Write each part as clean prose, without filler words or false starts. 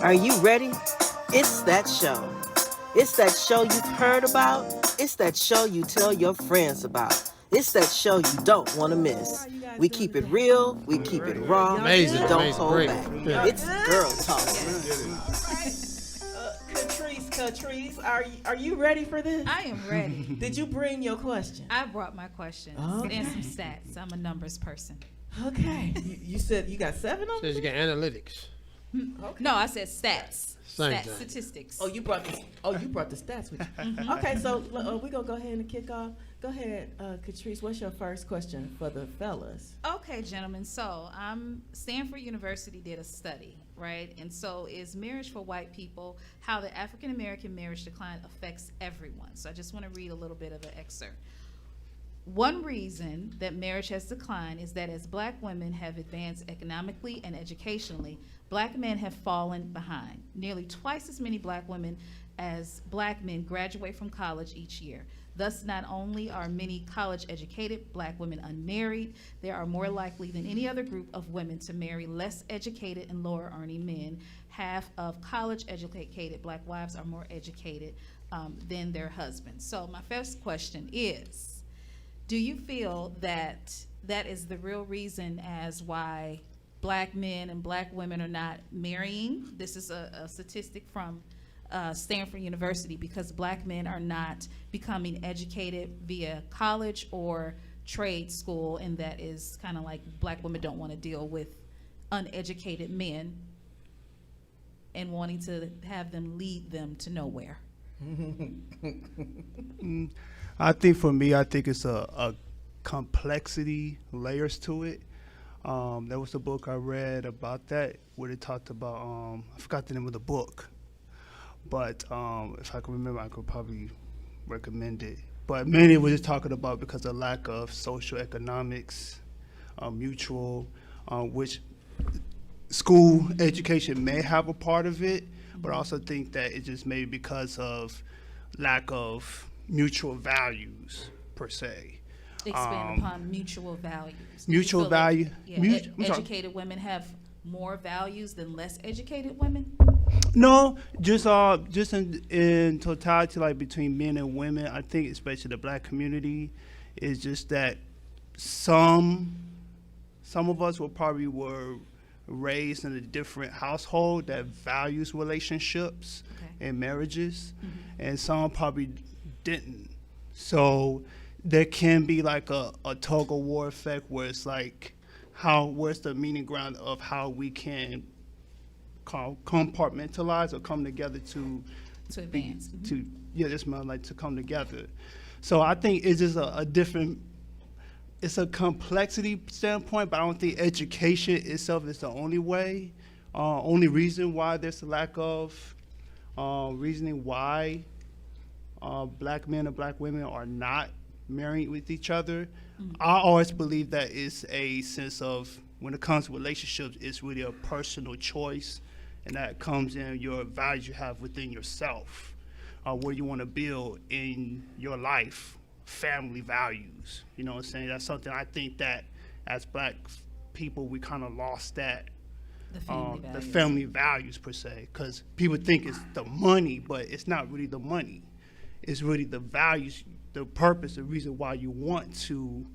Are you ready? It's that show. It's that show you've heard about. It's that show you tell your friends about. It's that show you don't want to miss. We keep it real, we keep it raw, Amazing, we don't amazing, hold great. back. Yeah. It's Girl Talk. Catrice, are you ready for this? I am ready. Did you bring your question? I brought my questions and some stats. I'm a numbers person. Okay. You said you got 7 of them? Says you got analytics. Okay. No, I said stats. Same Stats, thing. statistics. Oh, you brought the stats with you. Okay, so we're going to go ahead and kick off. Go ahead, Catrice, what's your first question for the fellas? Okay, gentlemen. So, Stanford University did a study, right? And so, is marriage for white people, how the African American marriage decline affects everyone. So, I just want to read a little bit of an excerpt. One reason that marriage has declined is that as black women have advanced economically and educationally, black men have fallen behind. Nearly twice as many black women as black men graduate from college each year. Thus, not only are many college-educated black women unmarried, they are more likely than any other group of women to marry less educated and lower-earning men. Half of college-educated black wives are more educated than their husbands. So my first question is, do you feel that that is the real reason as why black men and black women are not marrying? This is a statistic from Stanford University, because black men are not becoming educated via college or trade school, and that is kind of like black women don't want to deal with uneducated men and wanting to have them lead them to nowhere. I think for me, I think it's a complexity, layers to it. There was a book I read about that where it talked about, I forgot the name of the book, but if I can remember, I could probably recommend it. But mainly it was just talking about because of lack of social economics, mutual, which school education may have a part of it, but I also think that it just may be because of lack of mutual values per se. Expand upon mutual values. Do you Mutual feel that, value. I'm sorry. educated women have more values than less educated women? No, just in totality, like between men and women, I think especially the black community is just that some of us were raised in a different household that values relationships and marriages, and some probably didn't. So there can be like a tug of war effect where it's like, where's the meaning ground of how we can compartmentalize or come together to advance. To come together. So I think it's just a different, it's a complexity standpoint, but I don't think education itself is the only way, only reason why there's a lack of reasoning why black men and black women are not married with each other. I always believe that it's a sense of, when it comes to relationships, it's really a personal choice, and that comes in your values you have within yourself, where you want to build in your life, family values. You know what I'm saying? That's something I think that as black people, we kind of lost that, the family values per se, because people think it's the money, but it's not really the money. It's really the values, the purpose, the reason why you want to,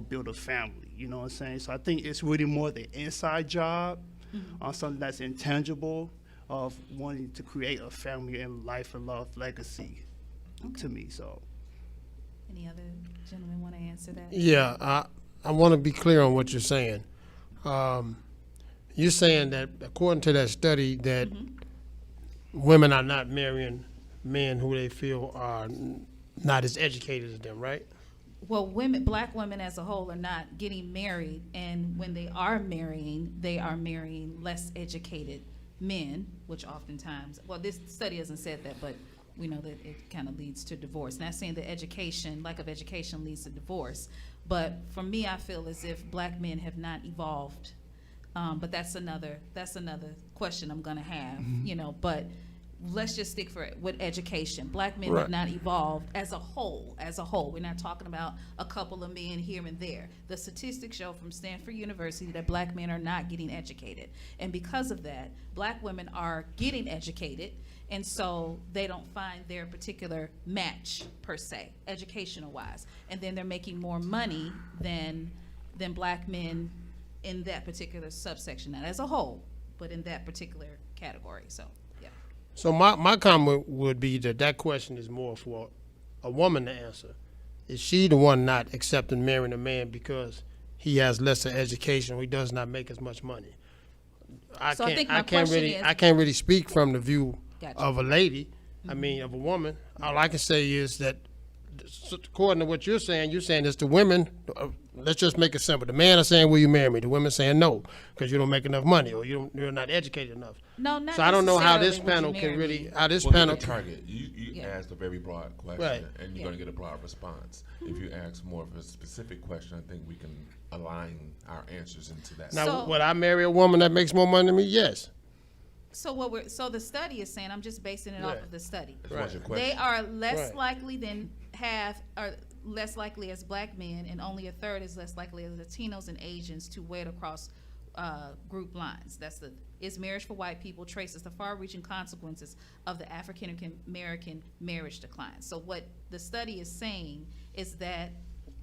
build a family. You know what I'm saying? So I think it's really more the inside job, something that's intangible, of wanting to create a family and life and love legacy to me. So, Any other gentlemen want to answer that? Yeah, I want to be clear on what you're saying. You're saying that according to that study that women are not marrying men who they feel are not as educated as them, right? Well, black women as a whole are not getting married, and when they are marrying less educated men, which oftentimes, well, this study hasn't said that, but we know that it kind of leads to divorce. Not saying that lack of education leads to divorce, but for me, I feel as if black men have not evolved. But that's another question I'm gonna have, But let's just stick with education. Black men Right. have not evolved as a whole. As a whole, we're not talking about a couple of men here and there. The statistics show from Stanford University that black men are not getting educated, and because of that, black women are getting educated, and so they don't find their particular match per se, educational wise, and then they're making more money than black men in that particular subsection, not as a whole, but in that particular category. So, yeah. So my comment would be that question is more for a woman to answer. Is she the one not accepting marrying a man because he has lesser education or he does not make as much money? So I think my question is- I can't really speak from the view Gotcha. of a lady. I mean, of a woman. All I can say is that, according to what you're saying it's the women. Let's just make it simple. The man is saying, "Will you marry me?" The women saying no because you don't make enough money or you're not educated enough. No, not So I don't know how this necessarily, panel would you can marry really me? how this Well, panel. the target. You Yeah. asked a very broad question, Right. and you're Yeah. going to get a broad response. If you ask more of a specific question, I think we can align our answers into that. Now, So- would I marry a woman that makes more money than me? Yes. So the study is saying, I'm just basing it off Right. of the study. That's what your They question. are less Right. likely less likely as black men, and only a third is less likely as Latinos and Asians to wed across group lines. Is marriage for white people traces the far-reaching consequences of the African American marriage decline. So what the study is saying is that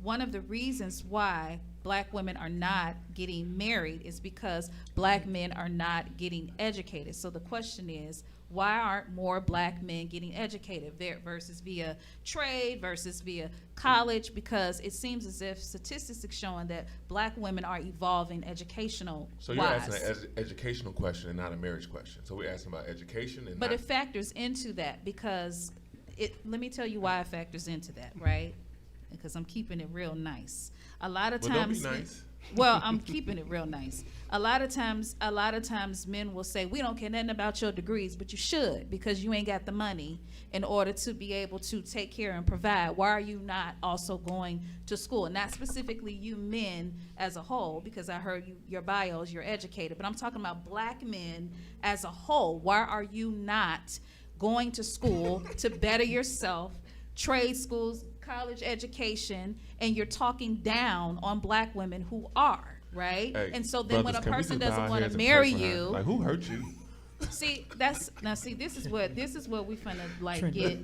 one of the reasons why black women are not getting married is because black men are not getting educated. So the question is, why aren't more black men getting educated versus via trade versus via college? Because it seems as if statistics are showing that black women are evolving educational So you're wise. asking an educational question and not a marriage question. So we're asking about education and But not. it factors into that because let me tell you why it factors into that, right? Because I'm keeping it real nice. A lot of Well, don't be times, nice. well, I'm keeping it real nice. A lot of times men will say, we don't care nothing about your degrees, but you should, because you ain't got the money in order to be able to take care and provide. Why are you not also going to school? Not specifically you men as a whole, because I heard your bios, you're educated, but I'm talking about black men as a whole. Why are you not going to school to better yourself, trade schools, college education, and you're talking down on black women who are, right? Hey, And so then when brothers, a can we person just bow doesn't our want heads to and marry pray for her? you, Like, who hurt you? see, this is what we finna like get.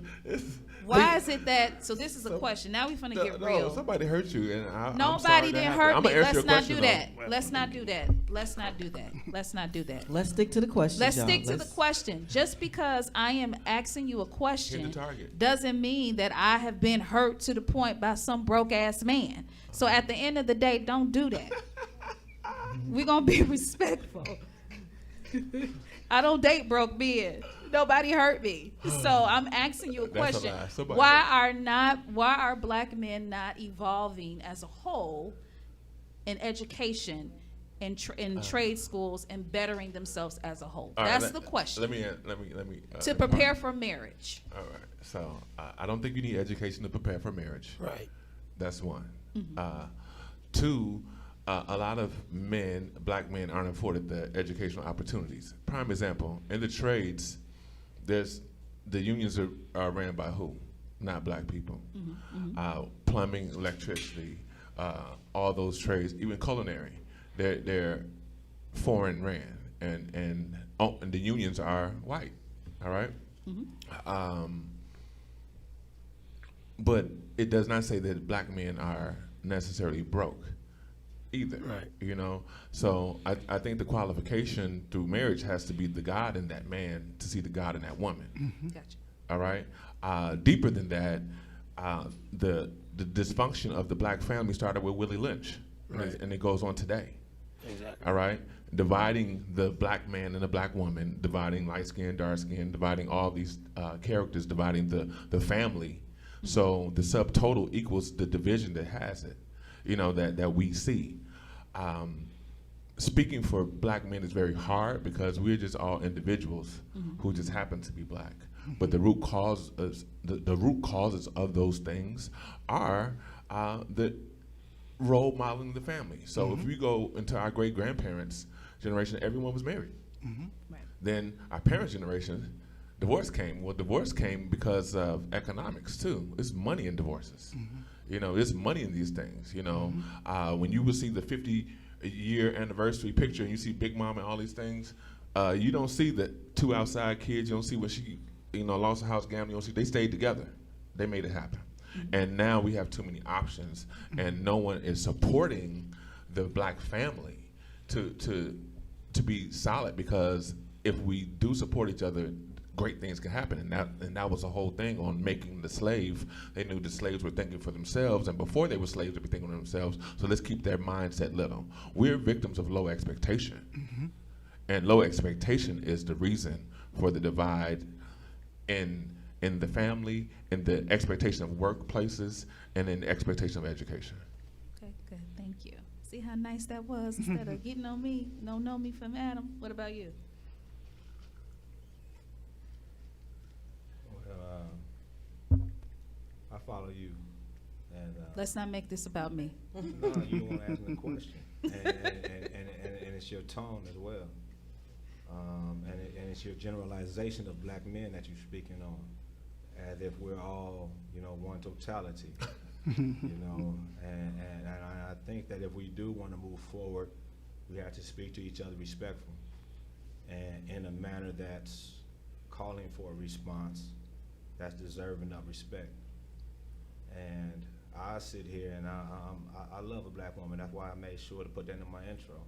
Why is it that? So this is a question. Now we finna get No, real. somebody hurt you, and I'm Nobody sorry that didn't happened. hurt I'ma me. answer Let's your not question, do though. that. Let's not do that. Let's not do that. Let's not do that. Let's stick to the question. Let's stick to the question. Just because I am asking you a question Hit the target. doesn't mean that I have been hurt to the point by some broke ass man. So at the end of the day, don't do that. We're gonna be respectful. I don't date broke men. Nobody hurt me. So I'm asking you a That's a question. lie. Somebody Why are black men not evolving as a whole in education, in trade schools, and bettering themselves as a whole? All right, That's the question. Let me. To prepare for marriage. All right. So I don't think you need education to prepare for marriage. Right. That's one. Two, a lot of black men aren't afforded the educational opportunities. Prime example, in the trades, the unions are ran by who? Not black people. Plumbing, electricity, all those trades, even culinary, they're foreign ran, and the unions are white. All right. But it does not say that black men are necessarily broke either. Right. You know? So I think the qualification through marriage has to be the God in that man to see the God in that woman. Gotcha. All right? Deeper than that, the dysfunction of the black family started with Willie Lynch. Right. And it goes on today. Exactly. All right? Dividing the black man and the black woman, dividing light skin, dark skin, dividing all these characters, dividing the family. So the subtotal equals the division that has it, you know, that we see. Speaking for black men is very hard because we're just all individuals who just happen to be black. But the root causes, the root causes of those things are the role modeling the family. So if we go into our great grandparents' generation, everyone was married. Right. Then our parents' generation, divorce came. Well, divorce came because of economics too. It's money in divorces. You know, there's money in these things. You know, when you will see the 50-year anniversary picture and you see Big Mom and all these things, you don't see the two outside kids. You don't see when she, you know, lost her house gambling. You don't see they stayed together. They made it happen. And now we have too many options, and no one is supporting the black family to be solid, because if we do support each other, great things can happen. And that was the whole thing on making the slave. They knew the slaves were thinking for themselves, and before they were slaves, they were thinking for themselves. So let's keep their mindset little. We're victims of low expectation, and low expectation is the reason for the divide in the family, in the expectation of workplaces, and in the expectation of education. Okay, good. Thank you. See how nice that was? Instead of getting on me, don't know me from Adam. What about you? Well, I follow you. And, Let's not make this about me. no, you don't want to ask me a question. And it's your tone as well. And it's your generalization of black men that you're speaking on, as if we're all, you know, one totality. You know, and I think that if we do want to move forward, we have to speak to each other respectful and in a manner that's calling for a response that's deserving of respect. And I sit here and I love a black woman. That's why I made sure to put that in my intro.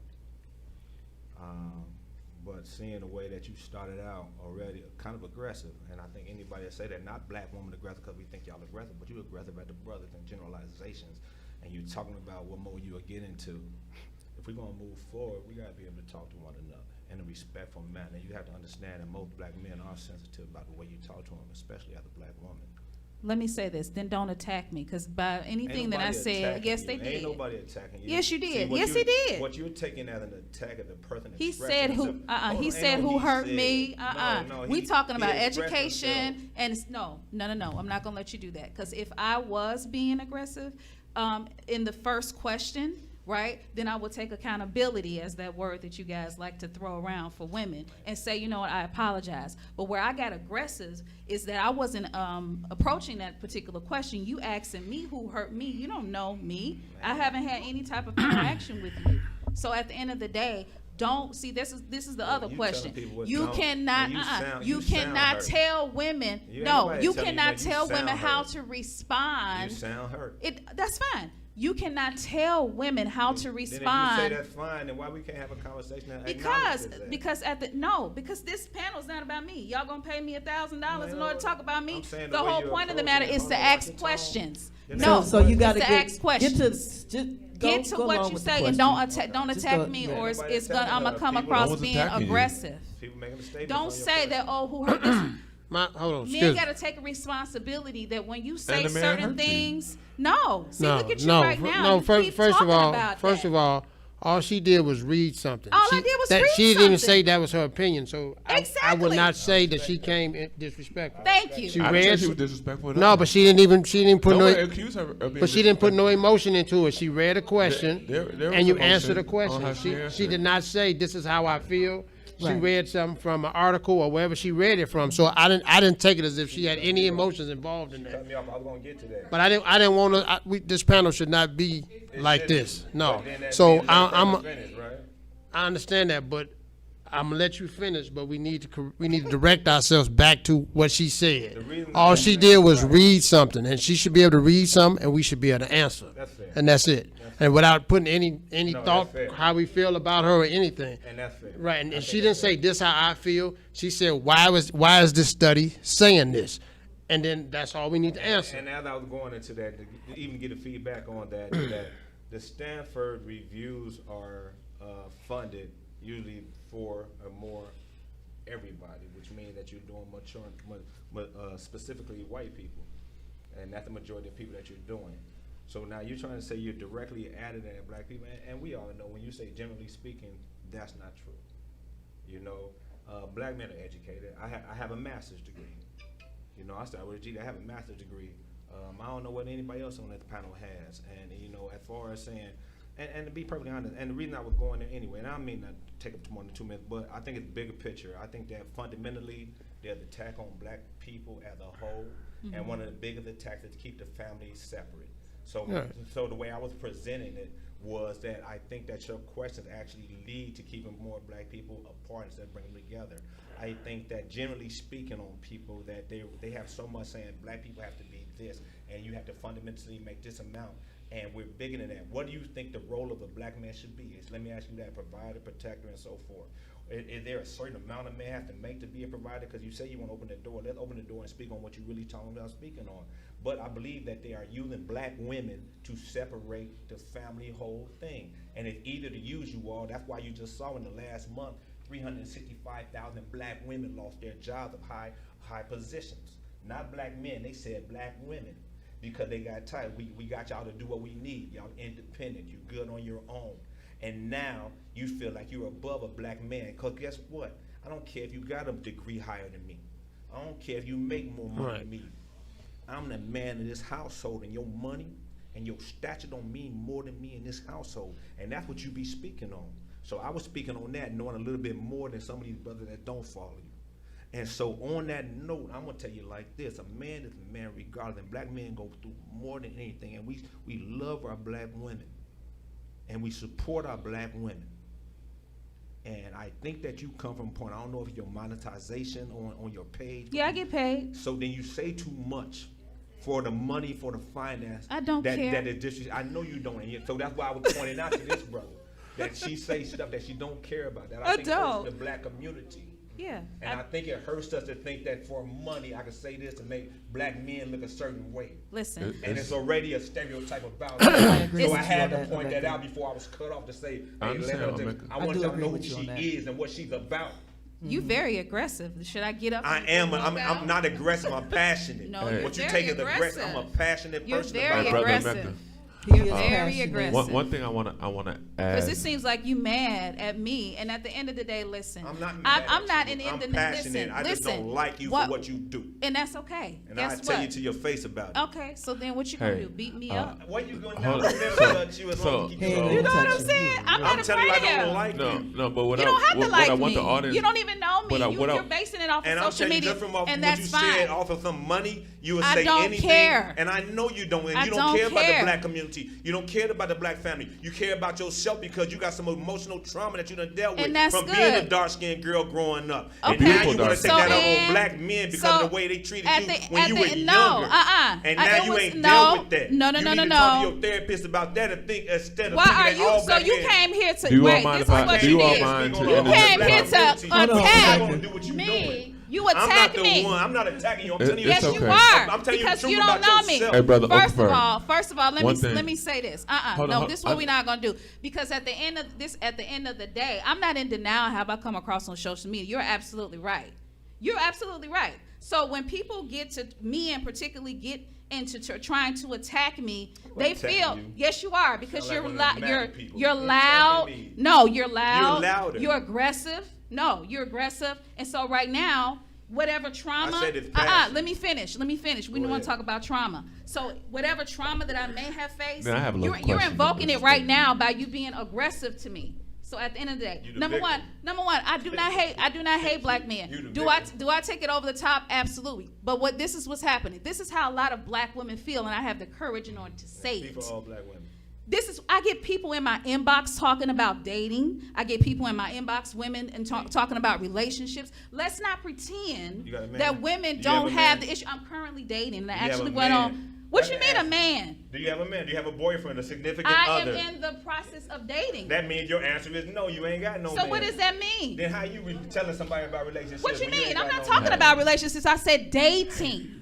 But seeing the way that you started out already kind of aggressive, and I think anybody that say that, not black woman aggressive because we think y'all aggressive, but you aggressive at the brothers and generalizations, and you talking about what more you will get into. If we're gonna move forward, we gotta be able to talk to one another in a respectful manner. You have to understand that most black men are sensitive about the way you talk to them, especially as a black woman. Let me say this, then don't attack me, because by anything that I said, yes, they did. Ain't nobody attacking you. Yes, you did. See, Yes, he did. What you're taking as an attack of the person. He said who, he said who hurt me, We talking about education, and it's, no, I'm not gonna let you do that, because if I was being aggressive, in the first question, right, then I would take accountability, as that word that you guys like to throw around for women, and say, you know what, I apologize. But where I got aggressive is that I wasn't approaching that particular question. You asking me who hurt me. You don't know me. I haven't had any type of interaction with you. So at the end of the day, don't see, this is the other question. You cannot tell women, no, you cannot tell women how to respond. You sound hurt. That's fine. You cannot tell women how to respond. Then if you say that's fine, then why we can't have a conversation that because this panel's not about me. Y'all gonna pay me $1,000 in order to talk about me? The whole point of the matter is to ask questions. No, so you got to ask questions. Get to what you say and don't attack me, or I'm gonna come across being aggressive. Don't say that. Oh, who hurt this? Hold on, Men got to take a responsibility that when you say certain things, look at you right now. No, first of all, all she did was read something. All I did was read She didn't even something. say that was her opinion, so I would Exactly. not say that she came disrespectful. Thank you. She I read. didn't say she was disrespectful. No, but she didn't put Nobody no. accused her of being But she didn't put no disrespectful. emotion into it. She read a question, There was and you emotion answered the on question. how she She answered. did not say, "This is how I feel." She Right. read something from an article or wherever she read it from. So I didn't take it as if she had any emotions involved in that. Cut me off. I was gonna get to that. But I didn't want to. This panel should not be like shouldn't. this. No. But then that So means that I'm. thing is finished, right? I understand that, but I'm gonna let you finish. But we need to direct ourselves back to what she said. reason All that she you did made was right. read something, and she should be able to read something, and we should be able to answer. That's fair. And that's it. And without putting any No, thought that's fair. how we feel about her or anything. And that's fair. Right, and she didn't say this how I feel. She said why is this study saying this, and then that's all we need to answer. And as I was going into that, to even get a feedback on that, that the Stanford reviews are funded usually for a more everybody, which means that you're doing specifically white people, and that's the majority of people that you're doing. So now you're trying to say you're directly added at black people, and we all know when you say generally speaking, that's not true. You know, black men are educated. I have a master's degree. You know, I started with a GED. I have a master's degree. I don't know what anybody else on that panel has. And, you know, as far as saying, and to be perfectly honest, and the reason I was going there anyway, and I don't mean to take up more than 2 minutes, but I think it's bigger picture. I think that fundamentally, There's the attack on black people as a whole, and one of the biggest attacks is to keep the families separate. So, so the way I was presenting it was that I think that your questions actually lead to keeping more black people apart instead of bringing them together. I think that generally speaking on people that they have so much saying black people have to be this and you have to fundamentally make this amount, and we're bigger than that. What do you think the role of a black man should be? Let me ask you that: provider, protector, and so forth. Is there a certain amount a man have to make to be a provider? Because you say you want to open the door. Let's open the door and speak on what you're really talking about speaking on. But I believe that they are using black women to separate the family whole thing. And it's either to use you all. That's why you just saw in the last month, 365,000 black women lost their jobs of high positions. Not black men. They said black women because they got tired. We got y'all to do what we need. Y'all independent. You good on your own. And now you feel like you're above a black man. Because guess what? I don't care if you got a degree higher than me. I don't care if you make more money than me. I'm the man of this household, and your money and your stature don't mean more than me in this household. And that's what you be speaking on. So I was speaking on that, knowing a little bit more than some of these brothers that don't follow you. And so on that note, I'm going to tell you like this. A man is a man regardless. And black men go through more than anything. And we love our black women. And we support our black women. And I think that you come from a point, I don't know if your monetization on your page. Yeah, I get paid. So then you say too much for the money, for the finance. I don't care. That is disrespectful. I know you don't. And so that's why I was pointing out to this brother that she say stuff that she don't care about. That I think hurts the black community. Yeah. And I think it hurts us to think that for money, I can say this to make black men look a certain way. Listen. And it's already a stereotype about it. So I had to point that out before I was cut off to say, hey, I want y'all to know who she is and what she's about. You very aggressive. Should I get up? I am. I'm not aggressive. I'm passionate. No, what you take is aggressive. I'm a passionate person. You're very aggressive. Very aggressive. One thing I wanna add. Because it seems like you mad at me, and at the end of the day, listen. I'm not mad. I'm not in in the passionate. I just don't like you for what you do. And that's okay. And I'll tell you to your face about it. Okay, so then what you gonna do? Beat me up? What you going to do? You know what I'm saying? I'm not afraid of him. Like no, but what you don't have to like I want me. the audience. You don't even know me. You're basing it off of social media, and that's fine. And I'm telling you, just from what you said, off of some money, you would say anything. I don't care. And I know you don't. And you don't care about the black community. You don't care about the black family. You care about yourself because you got some emotional trauma that you done dealt with from being a dark-skinned girl growing up. Okay. And now you want to take that out on black men because of the way they treated you when you were younger. And now you ain't dealt with that. No. You need to talk to your therapist about that and think instead of thinking that all black men. So you came here to do you all mind if I do you all mind to you came here to attack me. You attack me. I'm not attacking you. I'm telling you. Yes, okay. you are. I'm telling because you don't know me. Hey, brother. First of all, let me say this. This is what we're not gonna do. Because at the end of the day, I'm not in denial how I come across on social media. You're absolutely right. So when people get to me and particularly get into trying to attack me, they feel yes, you are because you're loud. You're loud. No, you're loud. You're louder. You're aggressive. No, you're aggressive. And so right now, whatever trauma. I said it's passion. Let me finish. We don't want to talk about trauma. So whatever trauma that I may have faced, you're invoking it right now by you being aggressive to me. So at the end of the day, number one, I do not hate black men. Do I take it over the top? Absolutely. But this is what's happening. This is how a lot of black women feel, and I have the courage in order to say it. For all black women. I get people in my inbox talking about dating. I get people in my inbox, women, and talking about relationships. Let's not pretend that women don't have the issue. I'm currently dating, and I actually went on. What you mean a man? Do you have a man? Do you have a boyfriend, a significant other? I am in the process of dating. That means your answer is no, you ain't got no man. So what does that mean? Then how you telling somebody about relationships? What you mean? I'm not talking about relationships. I said dating.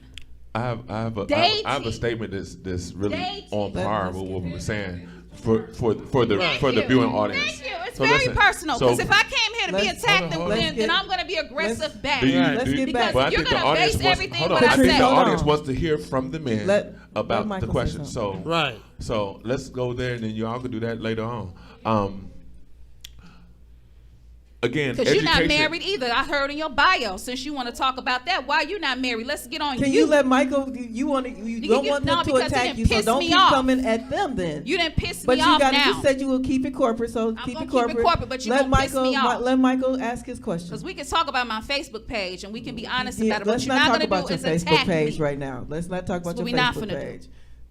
I have a statement that's really on par with what we were saying for the viewing audience. Thank you. It's very personal because if I came here to be attacked, then I'm going to be aggressive back. Let's get back. But You're going to base everything what I I think say. the audience wants to hear from the men about the question. So let's go there, and then y'all can do that later on. again, Because you're not education- married either. I heard in your bio, since you want to talk about that, why you not married? Let's get on Can you let Michael? You don't want them to because it attack didn't you, so piss don't me keep off. coming at them then. You didn't piss But me you off got now. you said you will keep it corporate, so keep gonna it keep it corporate. corporate, but you let gonna piss me off. Let Michael ask his question. Because we can talk about my Facebook page and we can be honest Yeah, about it. What let's you're not not talk going about to your do is Facebook attack page me. right now. Let's not talk about That's what your we not Facebook finna do. page.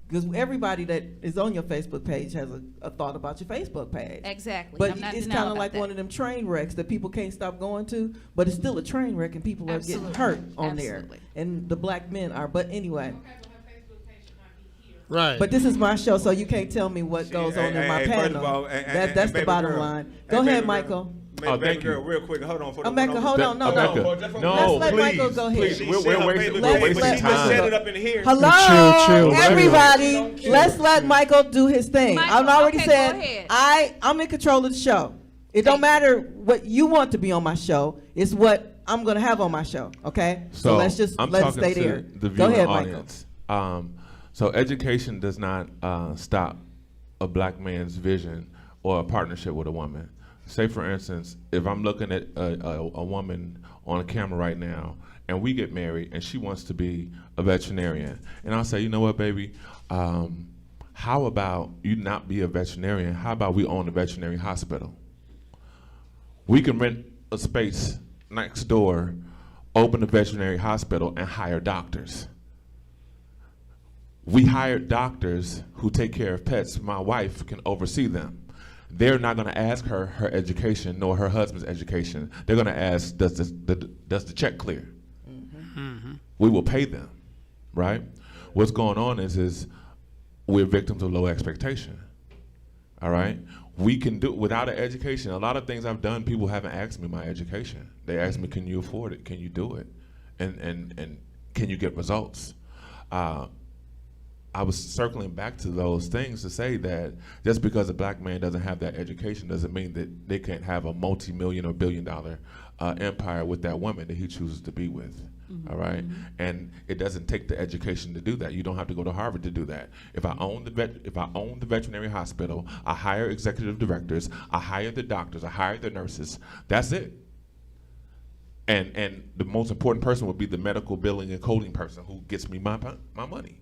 Because everybody that is on your Facebook page has a thought about your Facebook page. Exactly. But I'm not it's denial kind of about like that. one of them train wrecks that people can't stop going to, but it's still a train wreck and people are Absolutely. getting hurt on Absolutely. there. And the black men are. But anyway. Right. But this is my show, so you can't tell me what goes on in my First panel. of all, That's the baby bottom girl. line. Hey, Go baby ahead, girl. Michael. Oh, Baby thank girl, you. real quick, hold on. America, hold on. No, America, no. just for- no, Let's let please, Michael go ahead. please. She We're said her wasting, Facebook we're Let's page, wasting but she just set time. it up in here. Hello, Chill. everybody. Let's let Michael do his thing. Michael, I've already okay, go said ahead. I'm in control of the show. It don't matter what you want to be on my show. It's what I'm gonna have on my show. Okay, so let's just I'm let it talking stay to there. the Go viewing ahead, Michael. audience. So education does not stop a black man's vision or a partnership with a woman. Say, for instance, if I'm looking at a woman on a camera right now, and we get married, and she wants to be a veterinarian, and I'll say, you know what, baby, how about you not be a veterinarian? How about we own a veterinary hospital? We can rent a space next door, open a veterinary hospital, and hire doctors. We hired doctors who take care of pets. My wife can oversee them. They're not going to ask her her education nor her husband's education. They're going to ask, does the check clear? We will pay them, right? What's going on is we're victims of low expectation, all right? We can do, without an education, a lot of things I've done, people haven't asked me my education. They ask me, can you afford it? Can you do it? And can you get results? I was circling back to those things to say that just because a black man doesn't have that education doesn't mean that they can't have a multi-million or billion-dollar empire with that woman that he chooses to be with. All right, and it doesn't take the education to do that. You don't have to go to Harvard to do that. If I own the veterinary hospital, I hire executive directors, I hire the doctors, I hire the nurses. That's it. And the most important person would be the medical billing and coding person who gets me my money.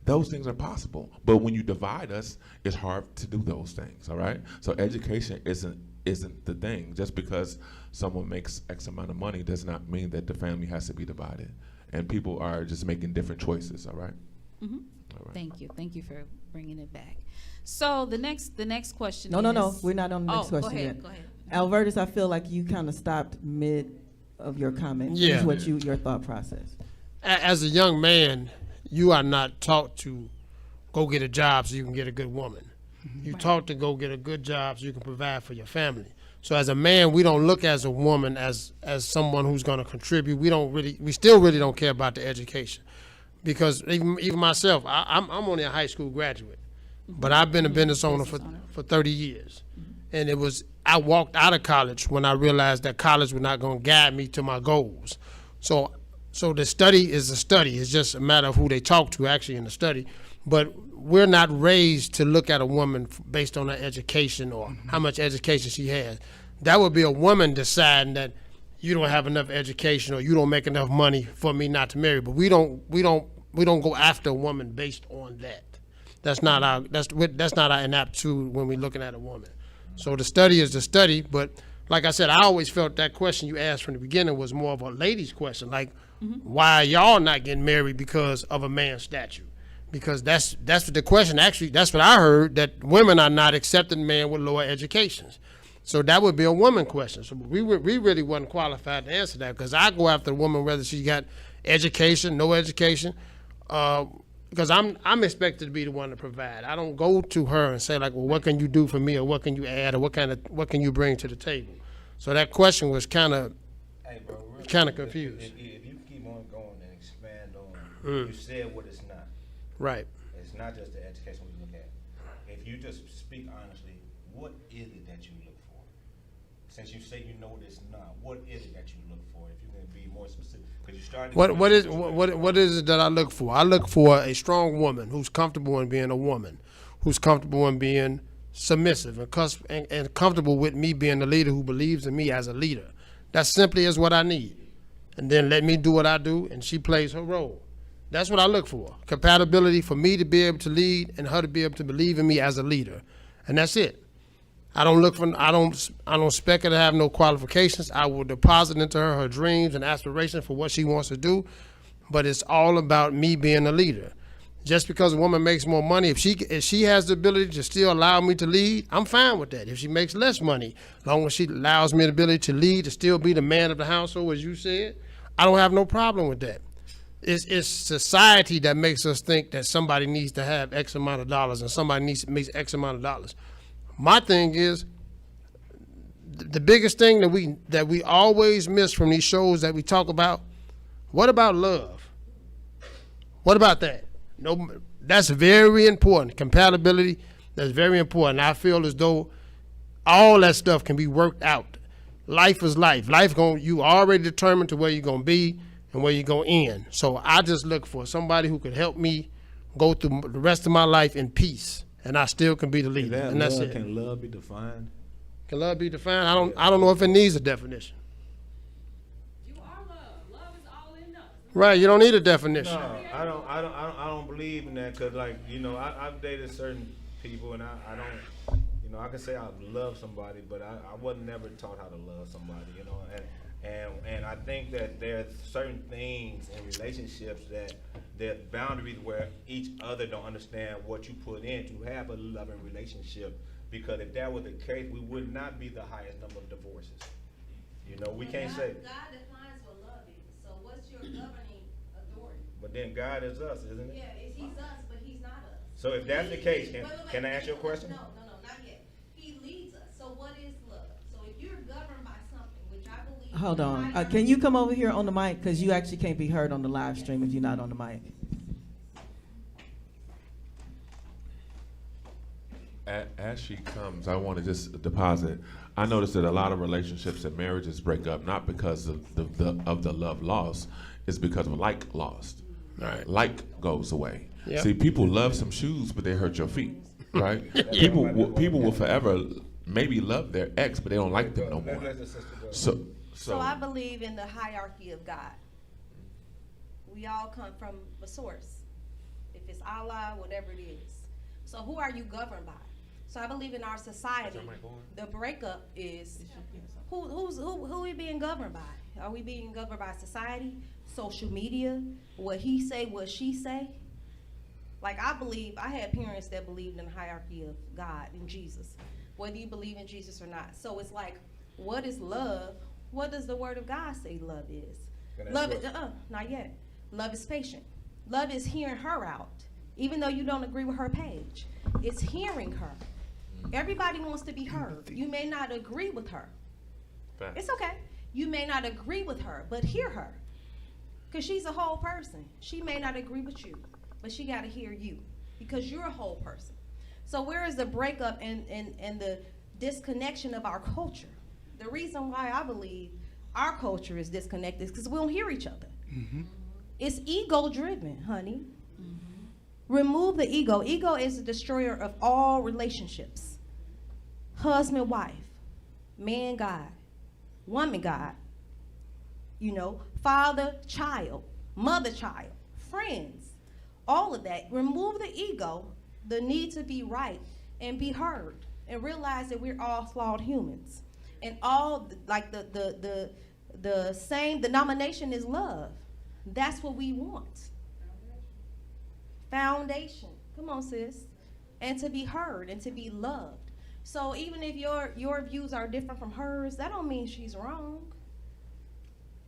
Those things are possible, but when you divide us, it's hard to do those things. All right. So education isn't the thing. Just because someone makes X amount of money does not mean that the family has to be divided. And people are just making different choices. All right. Mm-hmm. All right. Thank you for bringing it back. So the next question. No. is- We're not on the next question go ahead, yet. Go ahead. Albertus, I feel like you kind of stopped mid of your comment. Yeah. Here's your thought process. As a young man, you are not taught to go get a job so you can get a good woman. You're taught to go get a good job so you can provide for your family. So as a man, we don't look as a woman as someone who's going to contribute. We still really don't care about the education, because even myself, I'm only a high school graduate, but I've been a business owner for 30 years, and I walked out of college when I realized that college was not going to guide me to my goals. So the study is a study. It's just a matter of who they talk to actually in the study. But we're not raised to look at a woman based on her education or how much education she has. That would be a woman deciding that you don't have enough education or you don't make enough money for me not to marry. But we don't go after a woman based on that. That's not our inaptitude when we're looking at a woman. So the study is the study, but like I said, I always felt that question you asked from the beginning was more of a lady's question, like why are y'all not getting married because of a man's statue? Because that's what the question, actually, that's what I heard, that women are not accepting men with lower educations. So that would be a woman question. So we really wasn't qualified to answer that, because I go after a woman whether she got education, no education, because I'm expected to be the one to provide. I don't go to her and say like, well, what can you do for me, or what can you add, or what can you bring to the table? So that question was kind of confused. If you keep on going and expand on, you said what it's not. Right. It's not just the education we look at. If you just speak honestly, what is it that you look for? Since you say you know what it's not, what is it that you look for? If you can be more specific, because you started. What is it that I look for? I look for a strong woman who's comfortable in being a woman, who's comfortable in being submissive and comfortable with me being the leader who believes in me as a leader. That simply is what I need. And then let me do what I do, and she plays her role. That's what I look for. Compatibility for me to be able to lead and her to be able to believe in me as a leader. And that's it. I don't expect her to have no qualifications. I will deposit into her dreams and aspirations for what she wants to do. But it's all about me being a leader. Just because a woman makes more money, if she has the ability to still allow me to lead, I'm fine with that. If she makes less money, as long as she allows me the ability to lead, to still be the man of the household, as you said, I don't have no problem with that. It's society that makes us think that somebody needs to have X amount of dollars and somebody needs to make X amount of dollars. My thing is, the biggest thing that we always miss from these shows that we talk about, what about love? What about that? No, that's very important. Compatibility, that's very important. I feel as though all that stuff can be worked out. Life is life. You already determined to where you're gonna be and where you're gonna end. So I just look for somebody who could help me go through the rest of my life in peace, and I still can be the leader. And that's it. Can love be defined? Can love be defined? I don't know if it needs a definition. You are love. Love is all in us. Right, you don't need a definition. No, I don't believe in that, because, like, you know, I've dated certain people, and I don't, you know, I can say I love somebody, but I wasn't never taught how to love somebody, you know, and I think that there's certain things in relationships that there's boundaries where each other don't understand what you put in to have a loving relationship, because if that was the case, we would not be the highest number of divorces. You know, we can't say. God defines what love is. So what's your governing authority? But then God is us, isn't it? Yeah, he's us, but he's not us. So if that's the case, can I ask you a question? No, not yet. He leads us. So what is love? So if you're governed by something, which I believe. Hold on. Can you come over here on the mic? Because you actually can't be heard on the live stream if you're not on the mic. As she comes, I want to just deposit. I noticed that a lot of relationships and marriages break up not because of the love lost, it's because of like lost. Right. Like goes away. Yep. See, people love some shoes, but they hurt your feet, right? People will forever maybe love their ex, but they don't like them no more. So I believe in the hierarchy of God. We all come from a source. If it's Allah, whatever it is. So who are you governed by? So I believe in our society, the breakup is who we being governed by? Are we being governed by society, social media, what he say, what she say? Like I had parents that believed in the hierarchy of God and Jesus, whether you believe in Jesus or not. So it's like, what is love? What does the word of God say love is? Love is, not yet. Love is patient. Love is hearing her out, even though you don't agree with her page. It's hearing her. Everybody wants to be heard. You may not agree with her. It's okay. You may not agree with her, but hear her. Because she's a whole person. She may not agree with you, but she got to hear you because you're a whole person. So where is the breakup and the disconnection of our culture? The reason why I believe our culture is disconnected is because we don't hear each other. Mm-hmm. It's ego-driven, honey. Mm-hmm. Remove the ego. Ego is the destroyer of all relationships. Husband, wife, man, God, woman, God, you know, father, child, mother, child, friends, all of that. Remove the ego, the need to be right and be heard, and realize that we're all flawed humans. And all, like the same denomination is love. That's what we want. Foundation. Come on, sis. And to be heard and to be loved. So even if your views are different from hers, that don't mean she's wrong.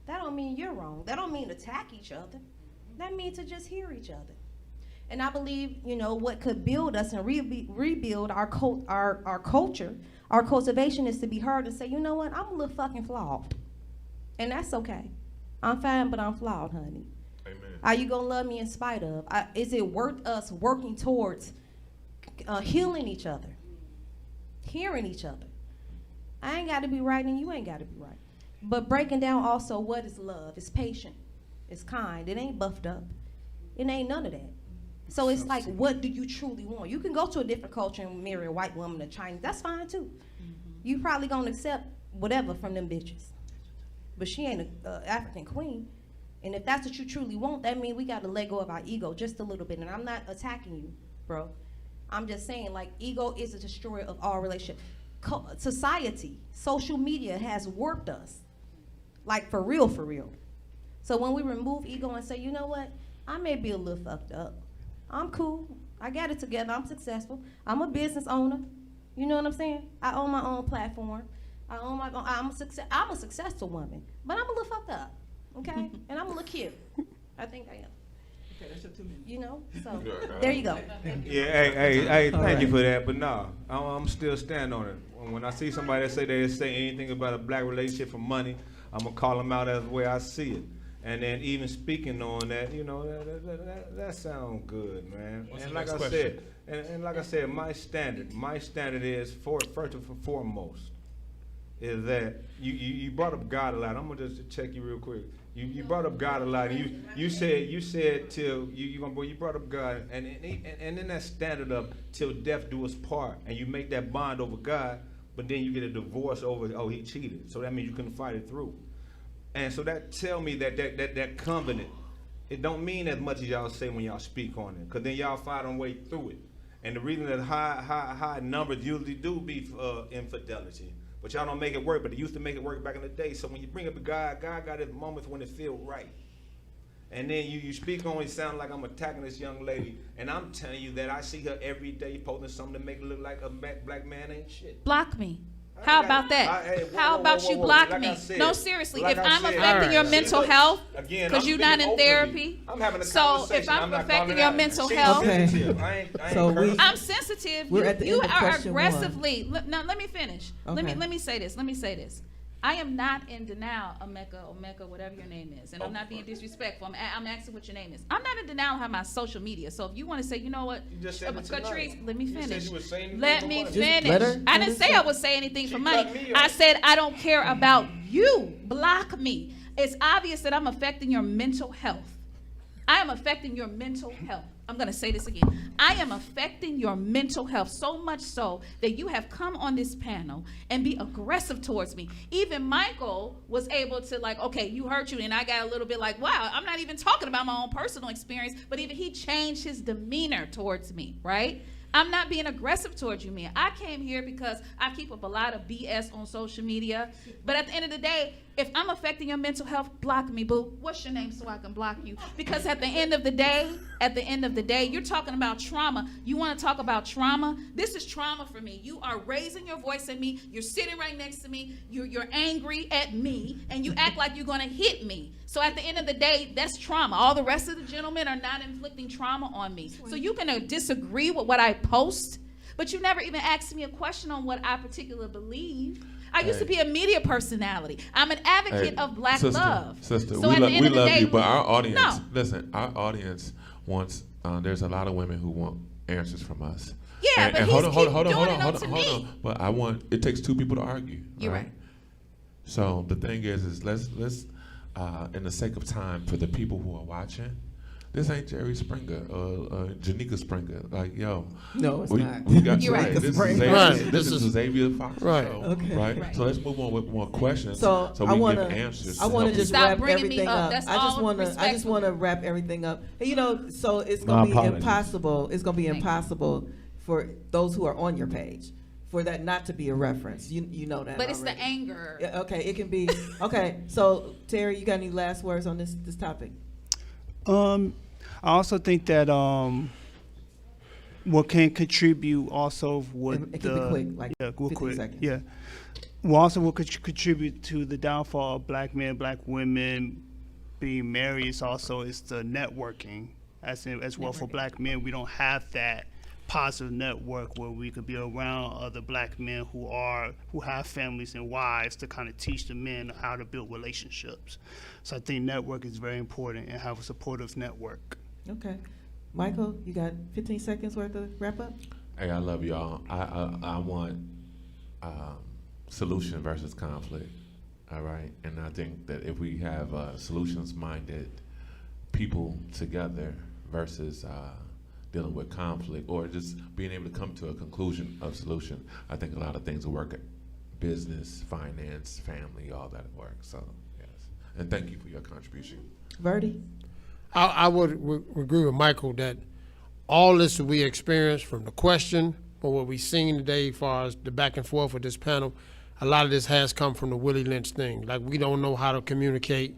That don't mean you're wrong. That don't mean attack each other. That means to just hear each other. And I believe, you know, what could build us and rebuild our culture, our cultivation is to be heard and say, you know what, I'm a little fucking flawed. And that's okay. I'm fine, but I'm flawed, honey. Amen. Are you going to love me in spite of? Is it worth us working towards healing each other? Hearing each other. I ain't got to be right and you ain't got to be right. But breaking down also what is love. It's patient. It's kind. It ain't buffed up. It ain't none of that. So it's like, what do you truly want? You can go to a different culture and marry a white woman, a Chinese. That's fine too. You probably gonna accept whatever from them bitches. But she ain't a African queen. And if that's what you truly want, that means we gotta let go of our ego just a little bit. And I'm not attacking you, bro. I'm just saying, like, ego is a destroyer of all relationships. Society, social media has warped us. Like, for real, for real. So when we remove ego and say, you know what? I may be a little fucked up. I'm cool. I got it together. I'm successful. I'm a business owner. You know what I'm saying? I own my own platform. I own my own. I'm a successful woman, but I'm a little fucked up. Okay, and I'm a little cute. I think I am. Okay, that's your 2 minutes. You know, so there you go. Yeah, hey, thank you for that. But no, I'm still standing on it. When I see somebody that they say anything about a black relationship for money, I'm gonna call them out as the way I see it. And then even speaking on that, you know, that sounds good, man. And like I said, and like I said, my standard is first and foremost is that you brought up God a lot. I'm gonna just check you real quick. You brought up God a lot. And you said till you brought up God, and then that standard of till death do us part, and you make that bond over God, but then you get a divorce over he cheated, so that means you couldn't fight it through. And so that tell me that covenant, it don't mean as much as y'all say when y'all speak on it, because then y'all fight on way through it. And the reason that high numbers usually do be infidelity, but y'all don't make it work. But they used to make it work back in the day. So when you bring up a God got his moments when it feel right. And then you speak on it, sound like I'm attacking this young lady, and I'm telling you that I see her every day posting something to make it look like a black man ain't shit. Block me. How about that? How about you block me? No, seriously. If I'm affecting your mental health, because you're not in therapy, so if I'm affecting your mental health, I'm sensitive. We're at the end of you are question aggressively. Now let me finish. Let me say this. I am not in denial, Omeka, whatever your name is, and I'm not being disrespectful. I'm asking what your name is. I'm not in denial of my social media. So if you want to say, you know what, Catrice, let me finish. Let me finish. I didn't say I would say anything for money. I said I don't care about you. Block me. It's obvious that I'm affecting your mental health. I am affecting your mental health. I'm going to say this again. I am affecting your mental health so much so that you have come on this panel and be aggressive towards me. Even Michael was able to okay, you hurt you. And I got a little bit wow, I'm not even talking about my own personal experience, but even he changed his demeanor towards me, right? I'm not being aggressive towards you, man. I came here because I keep up a lot of BS on social media. But at the end of the day, if I'm affecting your mental health, block me, boo. What's your name so I can block you? Because at the end of the day, you're talking about trauma. You want to talk about trauma? This is trauma for me. You are raising your voice at me. You're sitting right next to me. You're angry at me, and you act like you're going to hit me. So at the end of the day, that's trauma. All the rest of the gentlemen are not inflicting trauma on me. So you can disagree with what I post, but you never even asked me a question on what I particularly believe. I used to be a media personality. I'm an advocate of black love. Sister, so we love you, but our audience, listen, our audience wants, there's a lot of women who want answers from us. Yeah, and but hold on. But it takes two people to argue. You're right. So the thing is let's in the sake of time, for the people who are watching, this ain't Jerry Springer or Janika Springer. No, it's not. We got You're right. This is Xavia Fox show, Okay. right? So let's move on with more questions. So we can give answers. I want to just Stop wrap bringing me everything up. up. That's I just want to wrap everything up. And, so it's going to be impossible. It's going to be impossible for those who are on your page for that not to be a reference. You know that. But it's already. the anger. Okay, it can be. Okay, so Terry, you got any last words on this topic? I also think that what can contribute also with it can be quick, real 50 quick. seconds. Yeah. What also will contribute to the downfall of black men, black women being married is the networking. As well for black men, we don't have that positive network where we could be around other black men who have families and wives to kind of teach the men how to build relationships. So I think network is very important and have a supportive network. Okay. Michael, you got 15 seconds worth of wrap up? Hey, I love y'all. I want solution versus conflict. All right, and I think that if we have solutions-minded people together versus dealing with conflict or just being able to come to a conclusion of solution. I think a lot of things will work at business, finance, family, all that work. So, yes. And thank you for your contribution. Verdi? I would agree with Michael that all this that we experienced from the question or what we've seen today as far as the back and forth with this panel, a lot of this has come from the Willie Lynch thing. Like, we don't know how to communicate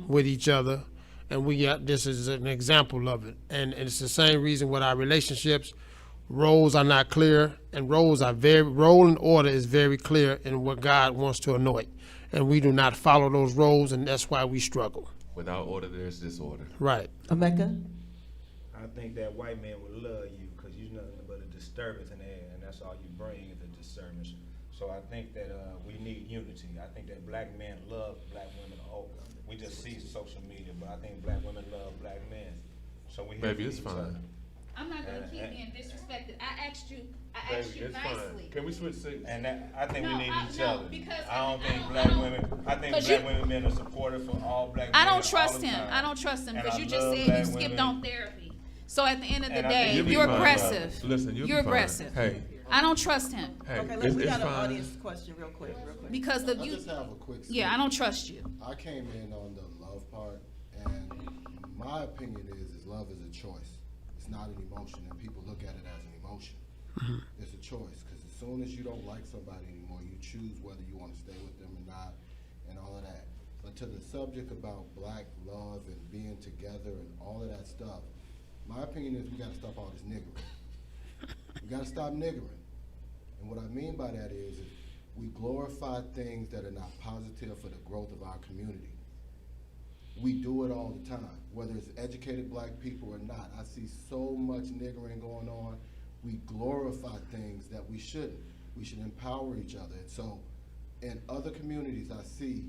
with each other, and this is an example of it. And it's the same reason with our relationships. Roles are not clear, and role and order is very clear in what God wants to anoint. And we do not follow those roles, and that's why we struggle. Without order, there's disorder. Right. Emeka? I think that white man would love you because you're nothing but a disturbance in the air, and that's all you bring is a disturbance. So I think that we need unity. I think that black men love black women. Oh, we just see social media, but I think black women love black men. So we have Baby, it's fine. I'm not gonna keep being disrespected. I asked you Baby, it's nicely. fine. Can we switch seats? And I think No, we need each no, other. because I don't think I black don't- women. I think 'cause black you- women men are supportive for all black. I women don't trust all the him. time. I don't trust him And because I you just love said black you skipped women. on therapy. So at the end of the And I day, think You'll be you're fine, aggressive. brother. Listen, you'll be You're fine. aggressive. Hey, I don't trust him hey, Okay, it's we got an fine. audience question real quick. because I just have a quick Yeah, I don't trust you. I came in on the love part, and my opinion is love is a choice. It's not an emotion, and people look at it as an emotion. It's a choice, because as soon as you don't like somebody anymore, you choose whether you want to stay with them or not, and all of that. But to the subject about black love and being together and all of that stuff, my opinion is we got to stop all this niggering. We got to stop niggering. And what I mean by that is we glorify things that are not positive for the growth of our community. We do it all the time, whether it's educated black people or not. I see so much niggering going on. We glorify things that we shouldn't. We should empower each other. And so in other communities, I see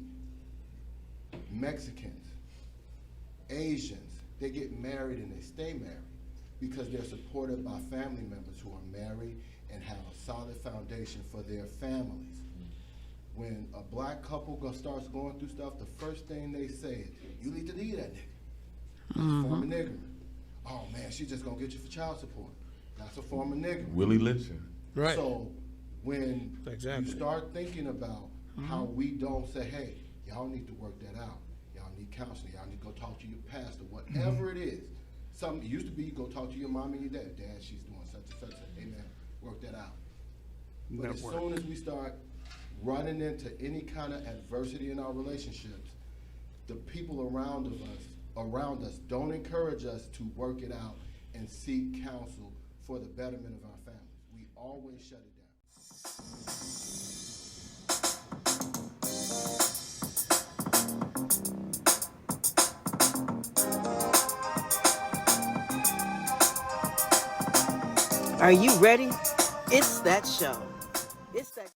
Mexicans, Asians, they get married and they stay married because they're supported by family members who are married and have a solid foundation for their families. When a black couple starts going through stuff, the first thing they say is, you need to leave that nigga. That's a form of niggering. Oh man, she's just gonna get you for child support. That's a form of niggering. Willie Lynching. Right. So when Exactly. you start thinking about how we don't say, hey, y'all need to work that out. Y'all need counseling. Y'all need to go talk to your pastor, whatever it is. Something it used to be you go talk to your mom and your dad. Dad, she's doing such and such. Amen. Work that out. But as soon as we start running into any kind of adversity in our relationships, the people around us don't encourage us to work it out and seek counsel for the betterment of our families. We always shut it down. Are you ready? It's that show.